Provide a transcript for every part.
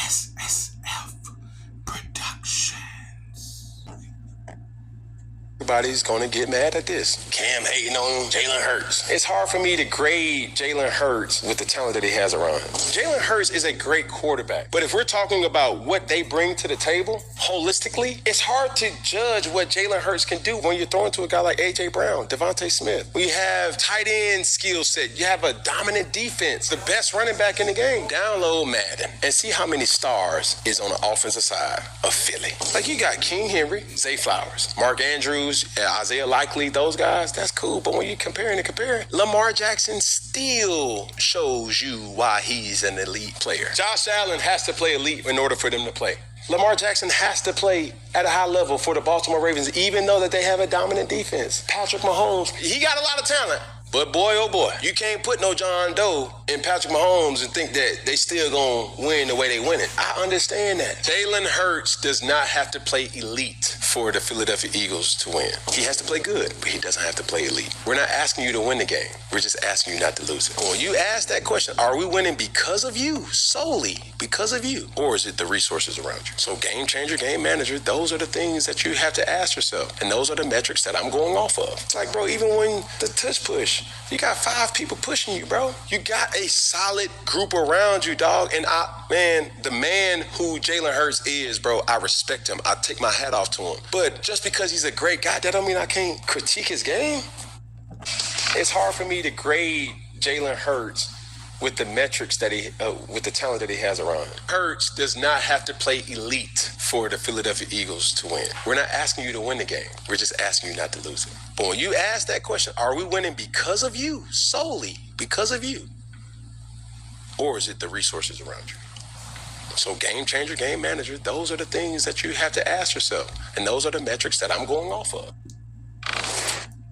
SSF Productions. Everybody's gonna get mad at this. Cam hating on Jalen Hurts. It's hard for me to grade Jalen Hurts with the talent that he has around him. Jalen Hurts is a great quarterback, but if we're talking about what they bring to the table holistically, it's hard to judge what Jalen Hurts can do when you're throwing to a guy like A.J. Brown, Devontae Smith. We have tight end skill set. You have a dominant defense, the best running back in the game. Download Madden and see how many stars is on the offensive side of Philly. Like you got King Henry, Zay Flowers, Mark Andrews, Isaiah Likely, those guys, that's cool. But when you're comparing, Lamar Jackson still shows you why he's an elite player. Josh Allen has to play elite in order for them to play. Lamar Jackson has to play at a high level for the Baltimore Ravens, even though that they have a dominant defense. Patrick Mahomes, he got a lot of talent. But boy, oh boy, you can't put no John Doe in Patrick Mahomes and think that they still gonna win the way they win it. I understand that. Jalen Hurts does not have to play elite for the Philadelphia Eagles to win. He has to play good, but he doesn't have to play elite. We're not asking you to win the game. We're just asking you not to lose it. When you ask that question, are we winning because of you, solely because of you, or is it the resources around you? So game changer, game manager, those are the things that you have to ask yourself. And those are the metrics that I'm going off of. It's like, bro, even when the tush push, you got 5 people pushing you, bro. You got a solid group around you, dog. And the man who Jalen Hurts is, bro, I respect him. I take my hat off to him. But just because he's a great guy, that don't mean I can't critique his game. It's hard for me to grade Jalen Hurts with the metrics that with the talent that he has around him. Hurts does not have to play elite for the Philadelphia Eagles to win. We're not asking you to win the game. We're just asking you not to lose it. But when you ask that question, are we winning because of you, solely because of you, or is it the resources around you? So game changer, game manager, those are the things that you have to ask yourself. And those are the metrics that I'm going off of.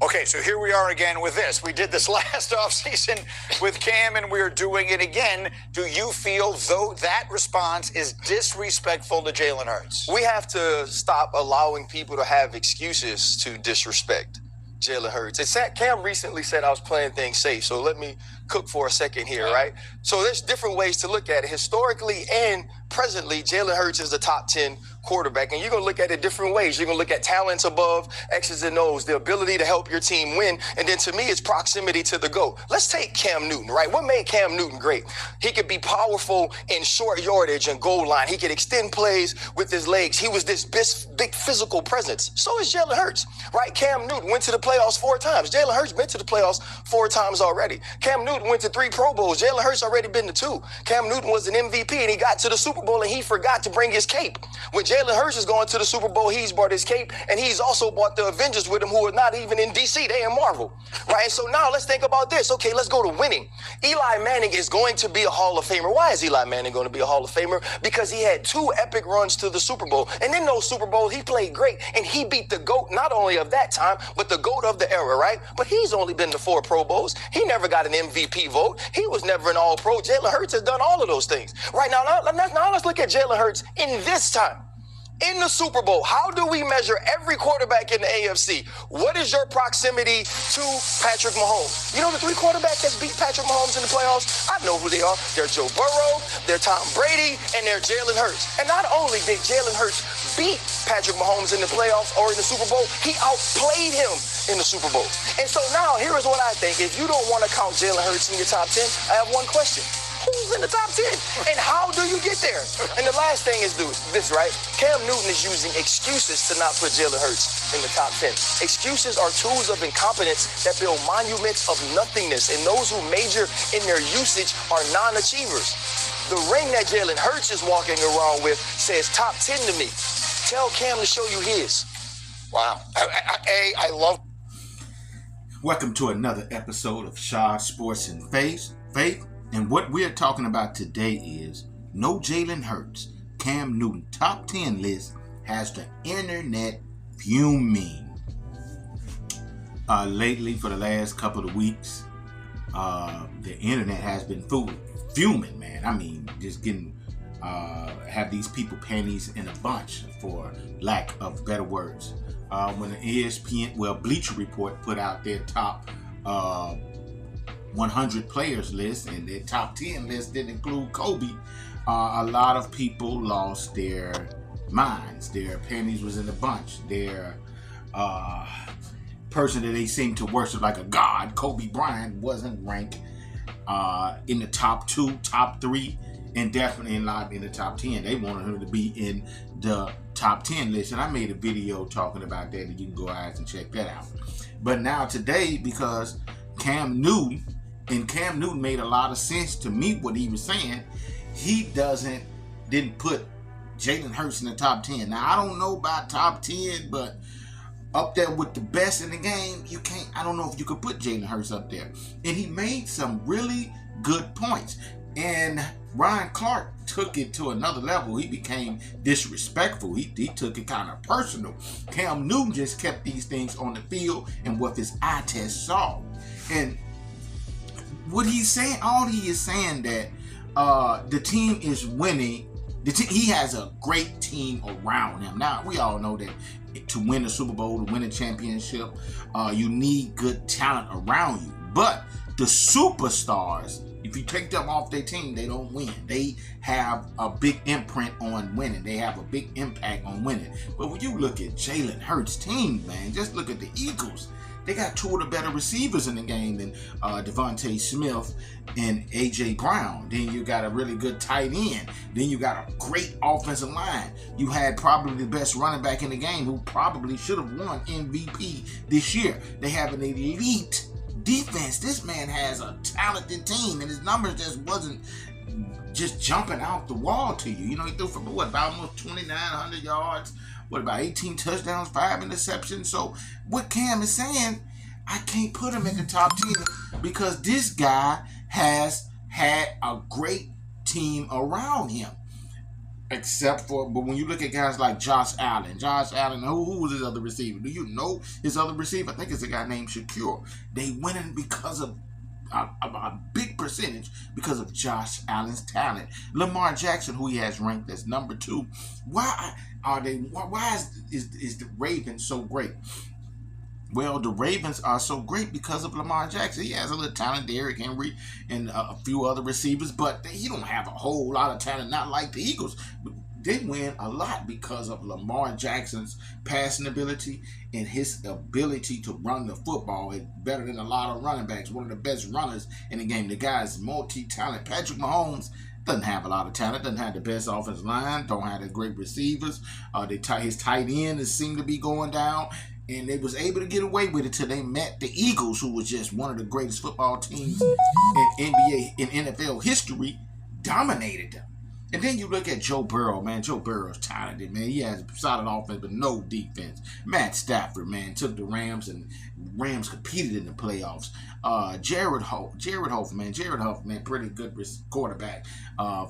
Okay, so here we are again with this. We did this last offseason with Cam, and we are doing it again. Do you feel, though, that response is disrespectful to Jalen Hurts? We have to stop allowing people to have excuses to disrespect Jalen Hurts. Cam recently said I was playing things safe, so let me cook for a second here, right? So there's different ways to look at it. Historically and presently, Jalen Hurts is the top 10 quarterback, and you're going to look at it different ways. You're going to look at talents above X's and O's, the ability to help your team win, and then to me, it's proximity to the GOAT. Let's take Cam Newton, right? What made Cam Newton great? He could be powerful in short yardage and goal line. He could extend plays with his legs. He was this big physical presence. So is Jalen Hurts, right? Cam Newton went to the playoffs 4 times. Jalen Hurts been to the playoffs 4 times already. Cam Newton went to 3 Pro Bowls. Jalen Hurts already been to 2. Cam Newton was an MVP, and he got to the Super Bowl, and he forgot to bring his cape. When Jalen Hurts is going to the Super Bowl, he's brought his cape, and he's also brought the Avengers with him, who are not even in DC. They in Marvel, right? So now let's think about this. Okay, let's go to winning. Eli Manning is going to be a Hall of Famer. Why is Eli Manning going to be a Hall of Famer? Because he had 2 epic runs to the Super Bowl, and in those Super Bowls, he played great, and he beat the GOAT, not only of that time, but the GOAT of the era, right? But he's only been to 4 Pro Bowls. He never got an MVP vote. He was never an All-Pro. Jalen Hurts has done all of those things. Right now let's look at Jalen Hurts in this time. In the Super Bowl, how do we measure every quarterback in the AFC? What is your proximity to Patrick Mahomes? You know the 3 quarterbacks that beat Patrick Mahomes in the playoffs? I know who they are. They're Joe Burrow, they're Tom Brady, and they're Jalen Hurts. And not only did Jalen Hurts beat Patrick Mahomes in the playoffs or in the Super Bowl, he outplayed him in the Super Bowl. And so now, here is what I think. If you don't want to count Jalen Hurts in your top 10, I have one question. Who's in the top 10? And how do you get there? And the last thing is this, right? Cam Newton is using excuses to not put Jalen Hurts in the top 10. Excuses are tools of incompetence that build monuments of nothingness, and those who major in their usage are non-achievers. The ring that Jalen Hurts is walking around with says top 10 to me. Tell Cam to show you his. Wow. I love. Welcome to another episode of Shaw Sports and Faith. And what we're talking about today is no Jalen Hurts. Cam Newton top 10 list has the internet fuming. Lately, for the last couple of weeks, the internet has been fuming, man. I mean, just getting have these people panties in a bunch, for lack of better words. When the ESPN, Bleacher Report put out their top 100 players list, and their top 10 list didn't include Kobe, a lot of people lost their minds. Their panties was in a bunch. Their person that they seemed to worship like a god, Kobe Bryant, wasn't ranked in the top 2, top 3, and definitely not in the top 10. They wanted him to be in the top 10 list, and I made a video talking about that, and you can go out and check that out. But now today, because Cam Newton made a lot of sense to me what he was saying, he didn't put Jalen Hurts in the top 10. Now, I don't know about top 10, but up there with the best in the game, I don't know if you could put Jalen Hurts up there. And he made some really good points. And Ryan Clark took it to another level. He became disrespectful. He took it kind of personal. Cam Newton just kept these things on the field and what his eye test saw. And what he's saying, all he is saying that the team is winning. He has a great team around him. Now, we all know that to win a Super Bowl, to win a championship, you need good talent around you. But the superstars, if you take them off their team, they don't win. They have a big imprint on winning. They have a big impact on winning. But when you look at Jalen Hurts' team, man, just look at the Eagles. They got two of the better receivers in the game than Devontae Smith and A.J. Brown. Then you got a really good tight end. Then you got a great offensive line. You had probably the best running back in the game who probably should have won MVP this year. They have an elite defense. This man has a talented team, and his numbers just wasn't just jumping out the wall to you. You know, he threw for about almost 2,900 yards. About 18 touchdowns, 5 interceptions. So what Cam is saying, I can't put him in the top 10 because this guy has had a great team around him. But when you look at guys like Josh Allen, who was his other receiver? Do you know his other receiver? I think it's a guy named Shakur. They winning because of a big percentage because of Josh Allen's talent. Lamar Jackson, who he has ranked as number 2. Why is the Ravens so great? Well, the Ravens are so great because of Lamar Jackson. He has a little talent, Derrick Henry, and a few other receivers, but he don't have a whole lot of talent, not like the Eagles. They win a lot because of Lamar Jackson's passing ability and his ability to run the football. It's better than a lot of running backs, one of the best runners in the game. The guy's multi-talent. Patrick Mahomes doesn't have a lot of talent, doesn't have the best offensive line, don't have the great receivers. His tight end seemed to be going down, and they was able to get away with it till they met the Eagles, who was just one of the greatest football teams in NBA and NFL history, dominated them. And then you look at Joe Burrow, man. Joe Burrow's talented, man. He has a solid offense, but no defense. Matt Stafford, man, took the Rams, and Rams competed in the playoffs. Jared Goff, man, pretty good quarterback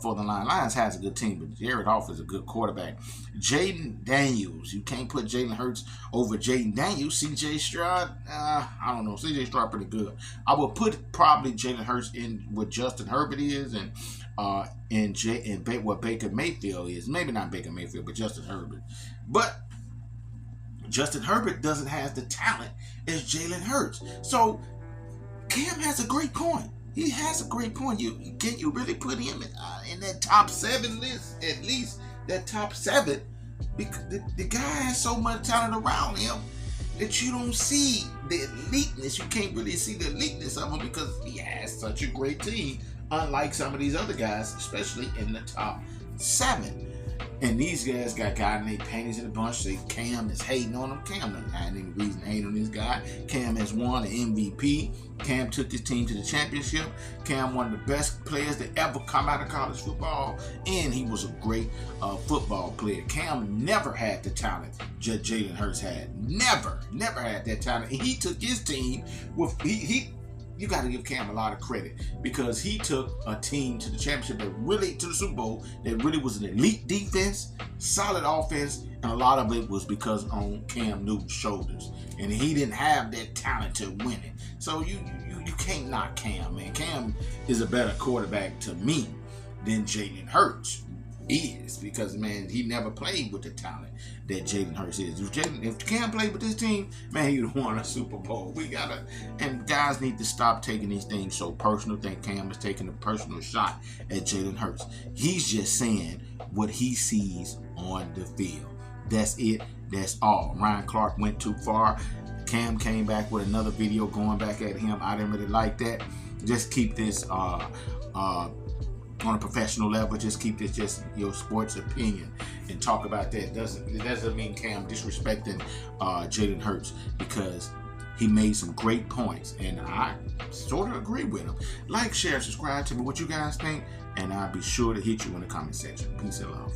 for the Lions. Has a good team, but Jared Goff is a good quarterback. Jaden Daniels, you can't put Jalen Hurts over Jaden Daniels. C.J. Stroud, I don't know. C.J. Stroud pretty good. I would put probably Jalen Hurts in what Justin Herbert is, and what Baker Mayfield is. Maybe not Baker Mayfield, but Justin Herbert. But Justin Herbert doesn't have the talent as Jalen Hurts. So Cam has a great point. He has a great point. Can you really put him in that top 7 list? At least that top 7. Because the guy has so much talent around him that you don't see the eliteness. You can't really see the eliteness of him because he has such a great team. Unlike some of these other guys, especially in the top 7. And these guys got in their panties in a bunch. Say Cam is hating on them. Cam doesn't have any reason to hate on this guy. Cam has won an MVP. Cam took his team to the championship. Cam one of the best players to ever come out of college football. And he was a great football player. Cam never had the talent Jalen Hurts had. Never had that talent. And he took his team with you got to give Cam a lot of credit because he took a team to the championship, to the Super Bowl, that really was an elite defense, solid offense, and a lot of it was because on Cam Newton's shoulders. And he didn't have that talent to win it. So you can't knock Cam, man. Cam is a better quarterback to me than Jalen Hurts. is, because man, he never played with the talent that Jalen Hurts is. If Cam played with this team, man, he'd have won a Super Bowl. And guys need to stop taking these things so personal. Think Cam is taking a personal shot at Jalen Hurts. He's just saying what he sees on the field. That's it. That's all. Ryan Clark went too far. Cam came back with another video going back at him. I didn't really like that. Just keep this on a professional level. Just keep this just your sports opinion and talk about that. It doesn't mean Cam disrespecting Jalen Hurts, because he made some great points and I sort of agree with him. Like, share, subscribe to me what you guys think, and I'll be sure to hit you in the comment section. Peace and love.